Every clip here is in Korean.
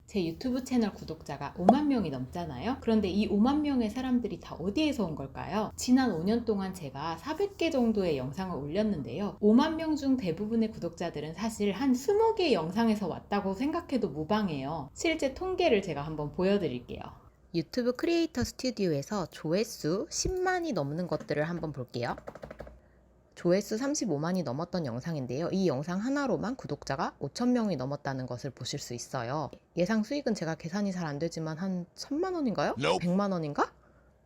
제 유튜브 채널 구독자가 5만 명이 넘잖아요. 그런데 이 5만 명의 사람들이 다 어디에서 온 걸까요? 지난 5년 동안 제가 400개 정도의 영상을 올렸는데요. 5만 명 중 대부분의 구독자들은 사실 한 20개의 영상에서 왔다고 생각해도 무방해요. 실제 통계를 제가 한번 보여드릴게요. 유튜브 크리에이터 스튜디오에서 조회수 10만이 넘는 것들을 한번 볼게요. 조회수 35만이 넘었던 영상인데요. 이 영상 하나로만 구독자가 5,000명이 넘었다는 것을 보실 수 있어요. 예상 수익은 제가 계산이 잘 안 되지만 한 1,000만 원인가요? 100만 원인가?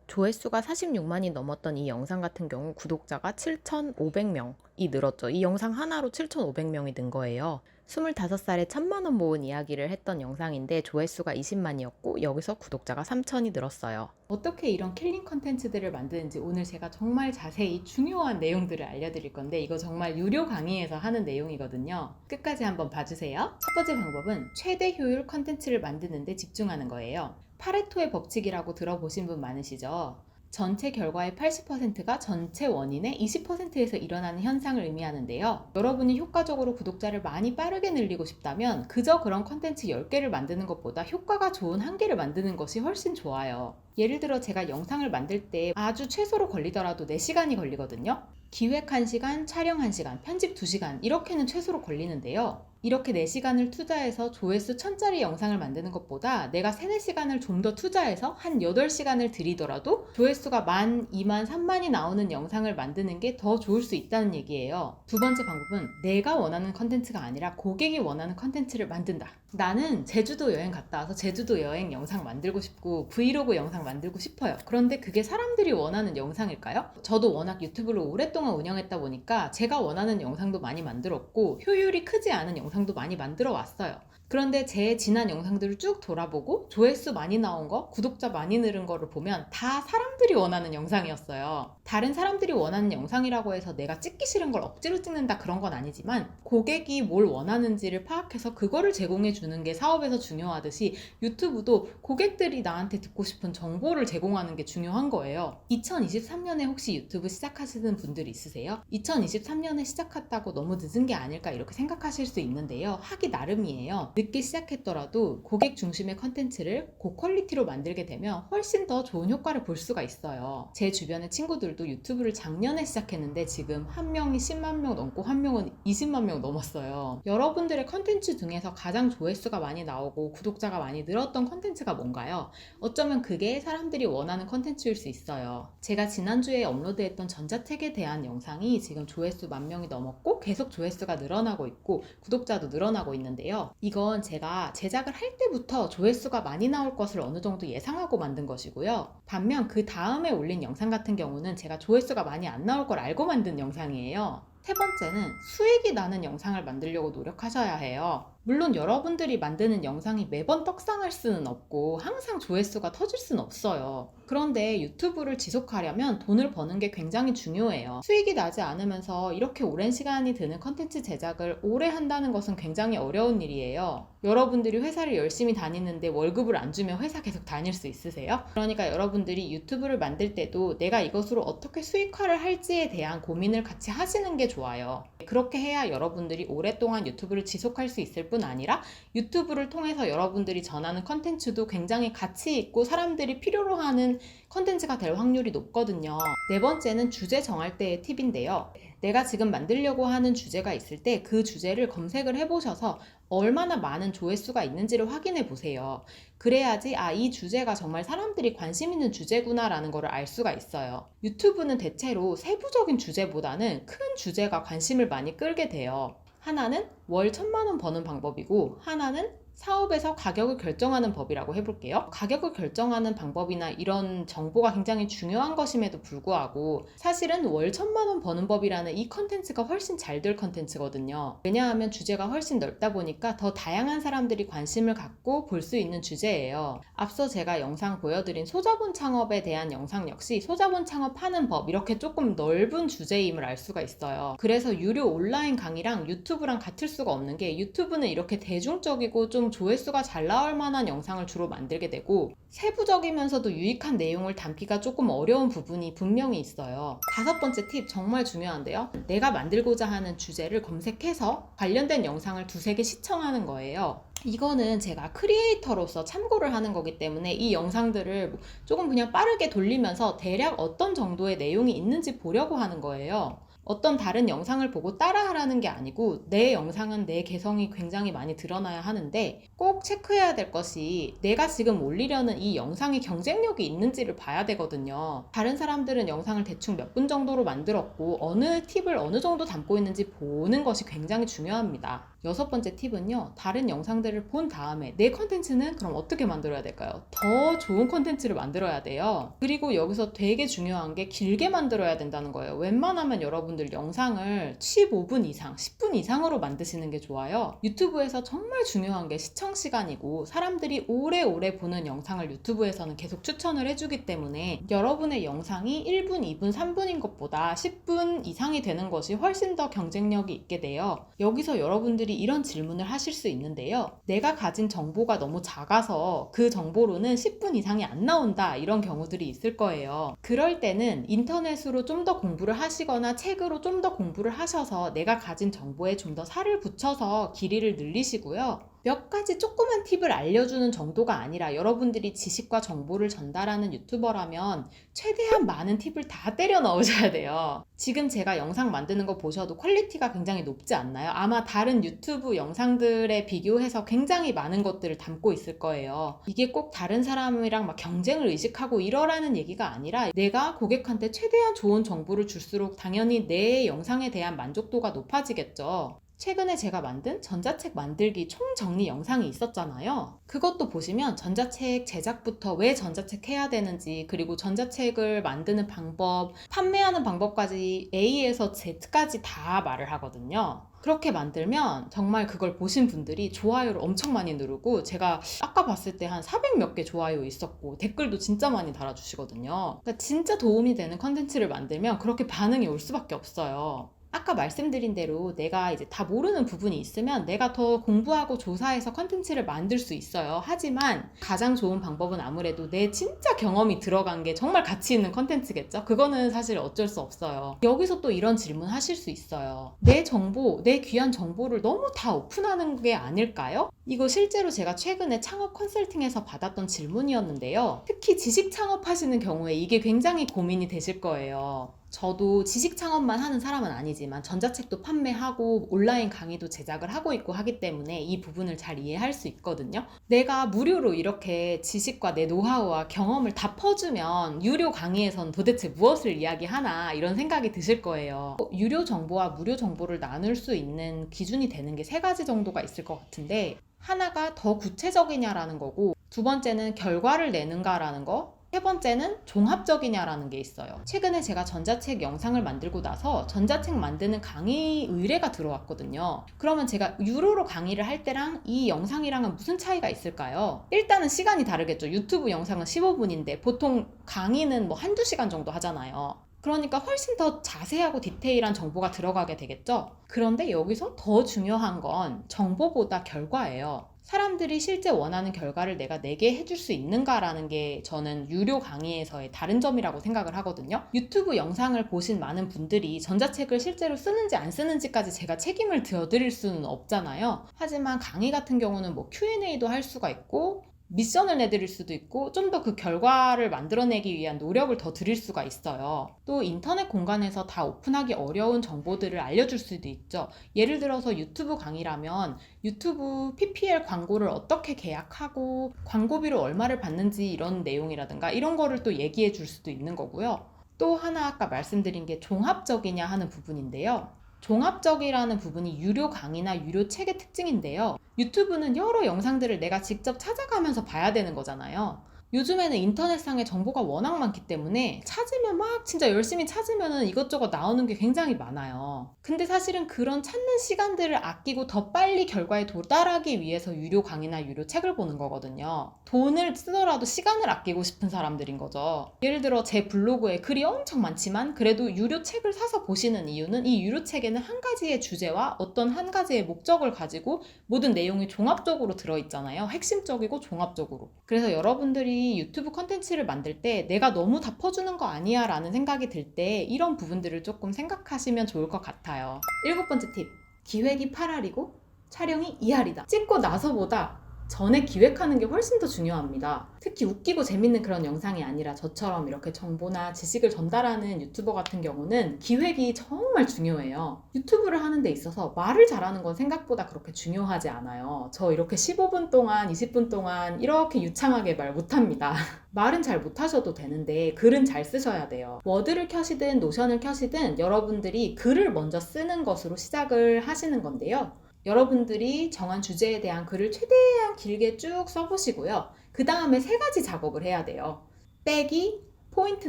조회수가 46만이 넘었던 이 영상 같은 경우 구독자가 7,500명이 늘었죠. 이 영상 하나로 7,500명이 는 거예요. 25살에 1,000만 원 모은 이야기를 했던 영상인데 조회수가 20만이었고 여기서 구독자가 3,000이 늘었어요. 어떻게 이런 킬링 컨텐츠들을 만드는지 오늘 제가 정말 자세히 중요한 내용들을 알려드릴 건데 이거 정말 유료 강의에서 하는 내용이거든요. 끝까지 한번 봐주세요. 첫 번째 방법은 최대 효율 컨텐츠를 만드는 데 집중하는 거예요. 파레토의 법칙이라고 들어보신 분 많으시죠? 전체 결과의 80%가 전체 원인의 20%에서 일어나는 현상을 의미하는데요. 여러분이 효과적으로 구독자를 많이 빠르게 늘리고 싶다면 그저 그런 컨텐츠 10개를 만드는 것보다 효과가 좋은 1개를 만드는 것이 훨씬 좋아요. 예를 들어 제가 영상을 만들 때 아주 최소로 걸리더라도 4시간이 걸리거든요. 기획 1시간, 촬영 1시간, 편집 2시간 이렇게는 최소로 걸리는데요. 이렇게 4시간을 투자해서 조회수 1000짜리 영상을 만드는 것보다 내가 3, 4시간을 좀 더 투자해서 한 8시간을 들이더라도 조회수가 10,000, 20,000, 30,000이 나오는 영상을 만드는 게 더 좋을 수 있다는 얘기예요. 두 번째 방법은 내가 원하는 컨텐츠가 아니라 고객이 원하는 컨텐츠를 만든다. 나는 제주도 여행 갔다 와서 제주도 여행 영상 만들고 싶고 브이로그 영상 만들고 싶어요. 그런데 그게 사람들이 원하는 영상일까요? 저도 워낙 유튜브를 오랫동안 운영했다 보니까 제가 원하는 영상도 많이 만들었고 효율이 크지 않은 영상도 많이 만들어 왔어요. 그런데 제 지난 영상들을 쭉 돌아보고 조회수 많이 나온 거, 구독자 많이 늘은 거를 보면 다 사람들이 원하는 영상이었어요. 다른 사람들이 원하는 영상이라고 해서 내가 찍기 싫은 걸 억지로 찍는다 그런 건 아니지만 고객이 뭘 원하는지를 파악해서 그거를 제공해 주는 게 사업에서 중요하듯이 유튜브도 고객들이 나한테 듣고 싶은 정보를 제공하는 게 중요한 거예요. 2023년에 혹시 유튜브 시작하시는 분들 있으세요? 2023년에 시작했다고 너무 늦은 게 아닐까 이렇게 생각하실 수 있는데요. 하기 나름이에요. 늦게 시작했더라도 고객 중심의 컨텐츠를 고퀄리티로 만들게 되면 훨씬 더 좋은 효과를 볼 수가 있어요. 제 주변의 친구들도 유튜브를 작년에 시작했는데 지금 한 명이 10만 명 넘고 한 명은 20만 명 넘었어요. 여러분들의 컨텐츠 중에서 가장 조회수가 많이 나오고 구독자가 많이 늘었던 컨텐츠가 뭔가요? 어쩌면 그게 사람들이 원하는 컨텐츠일 수 있어요. 제가 지난주에 업로드했던 전자책에 대한 영상이 지금 조회수 10,000명이 넘었고 계속 조회수가 늘어나고 있고 구독자도 늘어나고 있는데요. 이건 제가 제작을 할 때부터 조회수가 많이 나올 것을 어느 정도 예상하고 만든 것이고요. 반면 그 다음에 올린 영상 같은 경우는 제가 조회수가 많이 안 나올 걸 알고 만든 영상이에요. 세 번째는 수익이 나는 영상을 만들려고 노력하셔야 해요. 물론 여러분들이 만드는 영상이 매번 떡상할 수는 없고 항상 조회수가 터질 수는 없어요. 그런데 유튜브를 지속하려면 돈을 버는 게 굉장히 중요해요. 수익이 나지 않으면서 이렇게 오랜 시간이 드는 컨텐츠 제작을 오래 한다는 것은 굉장히 어려운 일이에요. 여러분들이 회사를 열심히 다니는데 월급을 안 주면 회사 계속 다닐 수 있으세요? 그러니까 여러분들이 유튜브를 만들 때도 내가 이것으로 어떻게 수익화를 할지에 대한 고민을 같이 하시는 게 좋아요. 그렇게 해야 여러분들이 오랫동안 유튜브를 지속할 수 있을 뿐 아니라 유튜브를 통해서 여러분들이 전하는 컨텐츠도 굉장히 가치 있고 사람들이 필요로 하는 컨텐츠가 될 확률이 높거든요. 네 번째는 주제 정할 때의 팁인데요. 내가 지금 만들려고 하는 주제가 있을 때 그 주제를 검색을 해보셔서 얼마나 많은 조회수가 있는지를 확인해 보세요. 그래야지 이 주제가 정말 사람들이 관심 있는 주제구나 라는 걸 알 수가 있어요. 유튜브는 대체로 세부적인 주제보다는 큰 주제가 관심을 많이 끌게 돼요. 하나는 월 1,000만 원 버는 방법이고 하나는 사업에서 가격을 결정하는 법이라고 해볼게요. 가격을 결정하는 방법이나 이런 정보가 굉장히 중요한 것임에도 불구하고 사실은 월 1,000만 원 버는 법이라는 이 컨텐츠가 훨씬 잘 될 컨텐츠거든요. 왜냐하면 주제가 훨씬 넓다 보니까 더 다양한 사람들이 관심을 갖고 볼 수 있는 주제예요. 앞서 제가 영상 보여드린 소자본 창업에 대한 영상 역시 소자본 창업하는 법 이렇게 조금 넓은 주제임을 알 수가 있어요. 그래서 유료 온라인 강의랑 유튜브랑 같을 수가 없는 게 유튜브는 이렇게 대중적이고 좀 좀 조회수가 잘 나올 만한 영상을 주로 만들게 되고, 세부적이면서도 유익한 내용을 담기가 조금 어려운 부분이 분명히 있어요. 5번째 팁 정말 중요한데요. 내가 만들고자 하는 주제를 검색해서 관련된 영상을 2-3개 시청하는 거예요. 이거는 제가 크리에이터로서 참고를 하는 거기 때문에 이 영상들을 조금 그냥 빠르게 돌리면서 대략 어떤 정도의 내용이 있는지 보려고 하는 거예요. 어떤 다른 영상을 보고 따라하라는 게 아니고, 내 영상은 내 개성이 굉장히 많이 드러나야 하는데 꼭 체크해야 될 것이, 내가 지금 올리려는 이 영상이 경쟁력이 있는지를 봐야 되거든요. 다른 사람들은 영상을 대충 몇 분 정도로 만들었고 어느 팁을 어느 정도 담고 있는지 보는 것이 굉장히 중요합니다. 6번째 팁은요, 다른 영상들을 본 다음에 내 컨텐츠는 그럼 어떻게 만들어야 될까요? 더 좋은 컨텐츠를 만들어야 돼요. 그리고 여기서 되게 중요한 게 길게 만들어야 된다는 거예요. 웬만하면 여러분들 영상을 15분 이상, 10분 이상으로 만드시는 게 좋아요. 유튜브에서 정말 중요한 게 시청 시간이고, 사람들이 오래오래 보는 영상을 유튜브에서는 계속 추천을 해주기 때문에 여러분의 영상이 1분, 2분, 3분인 것보다 10분 이상이 되는 것이 훨씬 더 경쟁력이 있게 돼요. 여기서 여러분들이 이런 질문을 하실 수 있는데요. 내가 가진 정보가 너무 작아서 그 정보로는 10분 이상이 안 나온다, 이런 경우들이 있을 거예요. 그럴 때는 인터넷으로 좀 더 공부를 하시거나 책으로 좀 더 공부를 하셔서 내가 가진 정보에 좀 더 살을 붙여서 길이를 늘리시고요. 몇 가지 조그만 팁을 알려주는 정도가 아니라, 여러분들이 지식과 정보를 전달하는 유튜버라면 최대한 많은 팁을 다 때려 넣으셔야 돼요. 지금 제가 영상 만드는 거 보셔도 퀄리티가 굉장히 높지 않나요? 아마 다른 유튜브 영상들에 비교해서 굉장히 많은 것들을 담고 있을 거예요. 이게 꼭 다른 사람이랑 막 경쟁을 의식하고 이러라는 얘기가 아니라, 내가 고객한테 최대한 좋은 정보를 줄수록 당연히 내 영상에 대한 만족도가 높아지겠죠. 최근에 제가 만든 전자책 만들기 총정리 영상이 있었잖아요. 그것도 보시면 전자책 제작부터 왜 전자책 해야 되는지, 그리고 전자책을 만드는 방법, 판매하는 방법까지 A에서 Z까지 다 말을 하거든요. 그렇게 만들면 정말 그걸 보신 분들이 좋아요를 엄청 많이 누르고, 제가 아까 봤을 때 한 400 몇 개 좋아요 있었고 댓글도 진짜 많이 달아주시거든요. 그러니까 진짜 도움이 되는 컨텐츠를 만들면 그렇게 반응이 올 수밖에 없어요. 아까 말씀드린 대로 내가 이제 다 모르는 부분이 있으면 내가 더 공부하고 조사해서 컨텐츠를 만들 수 있어요. 하지만 가장 좋은 방법은 아무래도 내 진짜 경험이 들어간 게 정말 가치 있는 컨텐츠겠죠? 그거는 사실 어쩔 수 없어요. 여기서 또 이런 질문 하실 수 있어요. 내 정보, 내 귀한 정보를 너무 다 오픈하는 게 아닐까요? 이거 실제로 제가 최근에 창업 컨설팅에서 받았던 질문이었는데요. 특히 지식 창업하시는 경우에 이게 굉장히 고민이 되실 거예요. 저도 지식 창업만 하는 사람은 아니지만 전자책도 판매하고 온라인 강의도 제작을 하고 있고 하기 때문에 이 부분을 잘 이해할 수 있거든요. 내가 무료로 이렇게 지식과 내 노하우와 경험을 다 퍼주면 유료 강의에선 도대체 무엇을 이야기하나, 이런 생각이 드실 거예요. 유료 정보와 무료 정보를 나눌 수 있는 기준이 되는 게 3가지 정도가 있을 것 같은데, 하나가 더 구체적이냐라는 거고, 2번째는 결과를 내는가라는 거, 3번째는 종합적이냐라는 게 있어요. 최근에 제가 전자책 영상을 만들고 나서 전자책 만드는 강의 의뢰가 들어왔거든요. 그러면 제가 유료로 강의를 할 때랑 이 영상이랑은 무슨 차이가 있을까요? 일단은 시간이 다르겠죠. 유튜브 영상은 15분인데 보통 강의는 뭐 1-2시간 정도 하잖아요. 그러니까 훨씬 더 자세하고 디테일한 정보가 들어가게 되겠죠. 그런데 여기서 더 중요한 건 정보보다 결과예요. 사람들이 실제 원하는 결과를 내가 내게 해줄 수 있는가라는 게 저는 유료 강의에서의 다른 점이라고 생각을 하거든요. 유튜브 영상을 보신 많은 분들이 전자책을 실제로 쓰는지 안 쓰는지까지 제가 책임을 져드릴 수는 없잖아요. 하지만 강의 같은 경우는 뭐 Q&A도 할 수가 있고 미션을 내드릴 수도 있고, 좀 더 그 결과를 만들어내기 위한 노력을 더 드릴 수가 있어요. 또 인터넷 공간에서 다 오픈하기 어려운 정보들을 알려줄 수도 있죠. 예를 들어서 유튜브 강의라면 유튜브 PPL 광고를 어떻게 계약하고 광고비를 얼마를 받는지, 이런 내용이라든가 이런 거를 또 얘기해 줄 수도 있는 거고요. 또 하나 아까 말씀드린 게 종합적이냐 하는 부분인데요. 종합적이라는 부분이 유료 강의나 유료 책의 특징인데요. 유튜브는 여러 영상들을 내가 직접 찾아가면서 봐야 되는 거잖아요. 요즘에는 인터넷상에 정보가 워낙 많기 때문에 찾으면 막 진짜 열심히 찾으면 이것저것 나오는 게 굉장히 많아요. 근데 사실은 그런 찾는 시간들을 아끼고 더 빨리 결과에 도달하기 위해서 유료 강의나 유료 책을 보는 거거든요. 돈을 쓰더라도 시간을 아끼고 싶은 사람들인 거죠. 예를 들어 제 블로그에 글이 엄청 많지만 그래도 유료 책을 사서 보시는 이유는 이 유료 책에는 한 가지의 주제와 어떤 한 가지의 목적을 가지고 모든 내용이 종합적으로 들어있잖아요. 핵심적이고 종합적으로. 그래서 여러분들이 유튜브 컨텐츠를 만들 때 내가 너무 다 퍼주는 거 아니야 라는 생각이 들 때 이런 부분들을 조금 생각하시면 좋을 것 같아요. 7번째 팁. 기획이 8알이고 촬영이 2알이다. 찍고 나서보다 전에 기획하는 게 훨씬 더 중요합니다. 특히 웃기고 재밌는 그런 영상이 아니라 저처럼 이렇게 정보나 지식을 전달하는 유튜버 같은 경우는 기획이 정말 중요해요. 유튜브를 하는 데 있어서 말을 잘하는 건 생각보다 그렇게 중요하지 않아요. 저 이렇게 15분 동안, 20분 동안 이렇게 유창하게 말 못합니다. 말은 잘 못하셔도 되는데 글은 잘 쓰셔야 돼요. 워드를 켜시든 노션을 켜시든 여러분들이 글을 먼저 쓰는 것으로 시작을 하시는 건데요. 여러분들이 정한 주제에 대한 글을 최대한 길게 쭉 써보시고요. 그 다음에 3가지 작업을 해야 돼요. 빼기, 포인트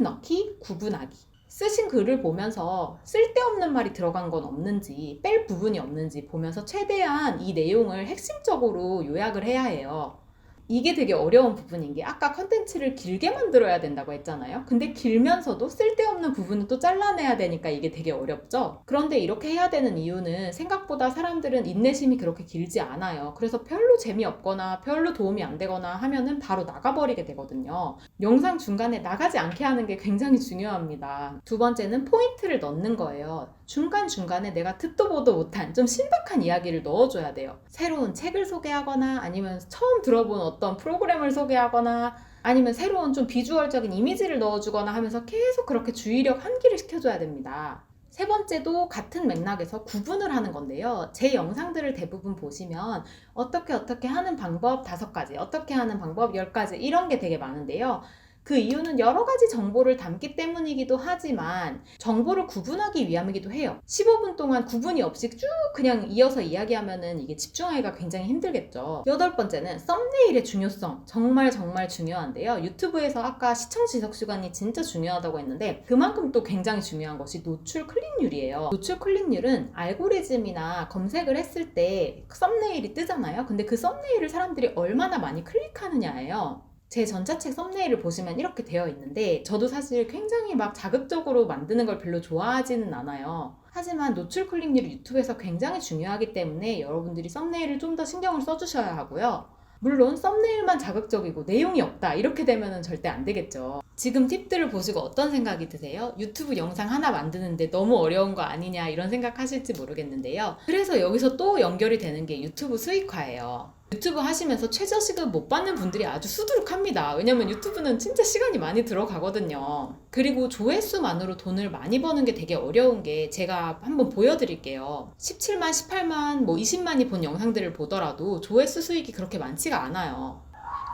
넣기, 구분하기. 쓰신 글을 보면서 쓸데없는 말이 들어간 건 없는지, 뺄 부분이 없는지 보면서 최대한 이 내용을 핵심적으로 요약을 해야 해요. 이게 되게 어려운 부분인 게 아까 컨텐츠를 길게 만들어야 된다고 했잖아요. 근데 길면서도 쓸데없는 부분을 또 잘라내야 되니까 이게 되게 어렵죠. 그런데 이렇게 해야 되는 이유는 생각보다 사람들은 인내심이 그렇게 길지 않아요. 그래서 별로 재미없거나 별로 도움이 안 되거나 하면은 바로 나가버리게 되거든요. 영상 중간에 나가지 않게 하는 게 굉장히 중요합니다. 2번째는 포인트를 넣는 거예요. 중간중간에 내가 듣도 보도 못한 좀 신박한 이야기를 넣어줘야 돼요. 새로운 책을 소개하거나 아니면 처음 들어본 어떤 프로그램을 소개하거나 아니면 새로운 좀 비주얼적인 이미지를 넣어주거나 하면서 계속 그렇게 주의력 환기를 시켜줘야 됩니다. 3번째도 같은 맥락에서 구분을 하는 건데요. 제 영상들을 대부분 보시면 어떻게 하는 방법 5가지, 어떻게 하는 방법 10가지 이런 게 되게 많은데요. 그 이유는 여러 가지 정보를 담기 때문이기도 하지만 정보를 구분하기 위함이기도 해요. 15분 동안 구분이 없이 쭉 그냥 이어서 이야기하면은 이게 집중하기가 굉장히 힘들겠죠. 8번째는 썸네일의 중요성. 정말 중요한데요. 유튜브에서 아까 시청 지속 시간이 진짜 중요하다고 했는데 그만큼 또 굉장히 중요한 것이 노출 클릭률이에요. 노출 클릭률은 알고리즘이나 검색을 했을 때 썸네일이 뜨잖아요. 근데 그 썸네일을 사람들이 얼마나 많이 클릭하느냐예요. 제 전자책 썸네일을 보시면 이렇게 되어 있는데 저도 사실 굉장히 막 자극적으로 만드는 걸 별로 좋아하지는 않아요. 하지만 노출 클릭률이 유튜브에서 굉장히 중요하기 때문에 여러분들이 썸네일을 좀 더 신경을 써주셔야 하고요. 물론 썸네일만 자극적이고 내용이 없다 이렇게 되면 절대 안 되겠죠. 지금 팁들을 보시고 어떤 생각이 드세요? 유튜브 영상 하나 만드는데 너무 어려운 거 아니냐 이런 생각 하실지 모르겠는데요. 그래서 여기서 또 연결이 되는 게 유튜브 수익화예요. 유튜브 하시면서 최저시급 못 받는 분들이 아주 수두룩합니다. 왜냐면 유튜브는 진짜 시간이 많이 들어가거든요. 그리고 조회수만으로 돈을 많이 버는 게 되게 어려운 게 제가 한번 보여드릴게요. 17만, 18만, 20만이 본 영상들을 보더라도 조회수 수익이 그렇게 많지가 않아요.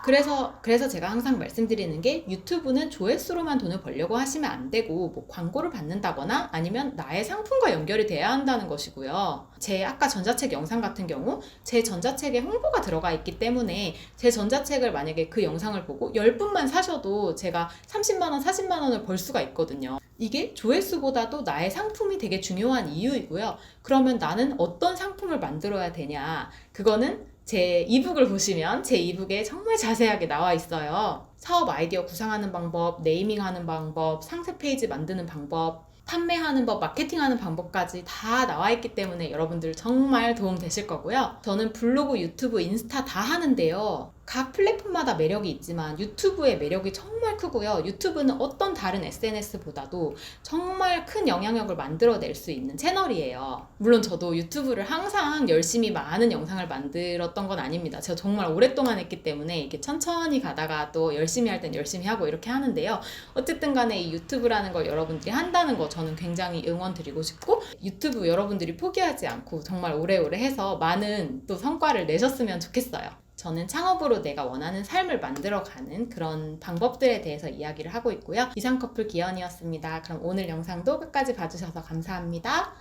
그래서 제가 항상 말씀드리는 게 유튜브는 조회수로만 돈을 벌려고 하시면 안 되고 뭐 광고를 받는다거나 아니면 나의 상품과 연결이 돼야 한다는 것이고요. 제 아까 전자책 영상 같은 경우 제 전자책에 홍보가 들어가 있기 때문에 제 전자책을 만약에 그 영상을 보고 10분만 사셔도 제가 30만원, 40만원을 벌 수가 있거든요. 이게 조회수보다도 나의 상품이 되게 중요한 이유이고요. 그러면 나는 어떤 상품을 만들어야 되냐? 그거는 제 이북을 보시면 제 이북에 정말 자세하게 나와 있어요. 사업 아이디어 구상하는 방법, 네이밍하는 방법, 상세 페이지 만드는 방법, 판매하는 법, 마케팅하는 방법까지 다 나와 있기 때문에 여러분들 정말 도움 되실 거고요. 저는 블로그, 유튜브, 인스타 다 하는데요. 각 플랫폼마다 매력이 있지만 유튜브의 매력이 정말 크고요. 유튜브는 어떤 다른 SNS보다도 정말 큰 영향력을 만들어낼 수 있는 채널이에요. 물론 저도 유튜브를 항상 열심히 많은 영상을 만들었던 건 아닙니다. 제가 정말 오랫동안 했기 때문에 이렇게 천천히 가다가 또 열심히 할 땐 열심히 하고 이렇게 하는데요. 어쨌든 간에 이 유튜브라는 걸 여러분들이 한다는 거 저는 굉장히 응원 드리고 싶고 유튜브 여러분들이 포기하지 않고 정말 오래오래 해서 많은 또 성과를 내셨으면 좋겠어요. 저는 창업으로 내가 원하는 삶을 만들어가는 그런 방법들에 대해서 이야기를 하고 있고요. 이상커플 기현이었습니다. 그럼 오늘 영상도 끝까지 봐주셔서 감사합니다.